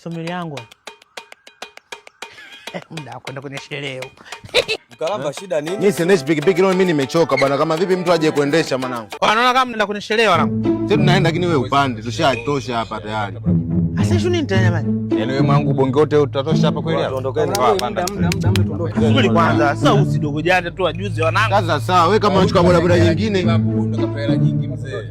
Familia yangu. Muda kwenda kwenye sherehe. Mkalamba shida nini? Mimi siendeshi pikipiki leo, mimi nimechoka bwana. Kama vipi mtu aje kuendesha mwanangu? Unaona kama mnaenda kwenye sherehe wanangu. Sisi tunaenda lakini wewe upande. Tushatosha hapa tayari. Sasa shuni nini tena jamani? Yaani wewe mwanangu bonge wote utatosha hapa kweli hapa? Tuondokeni. Muda tuondoke. Kweli kwanza. Sasa usidogo jana tu wajuzi wanangu. Sasa sawa, wewe kama unachukua bodaboda nyingine. Unataka hela nyingi mzee.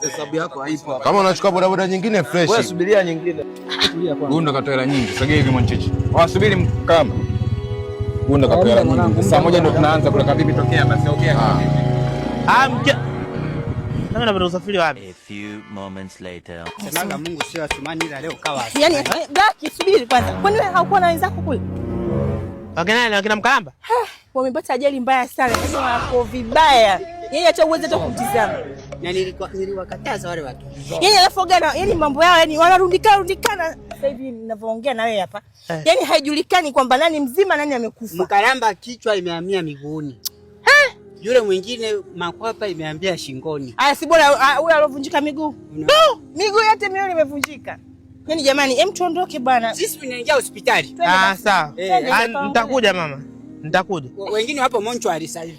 Hesabu yako haipo hapa. Kama unachukua bodaboda nyingine fresh. Wewe subiria nyingine. Tulia kwanza. Huyu ndo katoa hela nyingi. Sogea hivi mwanchichi. Wasubiri Mkalamba. Huyu ndo katoa hela nyingi. Saa moja ndo tunaanza kule kabibi tokea basi. Okay mke. Nani anapenda usafiri wapi? A few moments later. Semaga Mungu sio atumani ila leo kawa. Yaani Black subiri kwanza. Kwani wewe haukuwa na wenzako kule? Wakina Mkalamba? Wamepata ajali mbaya sana. Sasa wako vibaya. Yeye acha uweze hata kumtizama. Na niliwakataza wale watu. Yaani alafu gana, yaani mambo yao yani wanarundikana. Sasa hivi ninavyoongea na wewe hapa. Yaani haijulikani kwamba nani mzima nani amekufa. Mkalamba kichwa imehamia miguuni. Yule mwingine makwapa imeambia shingoni. Aya si bora huyo alovunjika miguu. Miguu yote miwili imevunjika. Yaani jamani, hem tuondoke bwana. Sisi tunaingia hospitali. Sawa. Nitakuja mama. Nitakuja. Wengine wapo monchwari sasa hivi.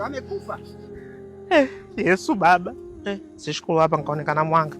Wamekufa. Yesu baba. Sishukuru hapa nikaonekana mwanga.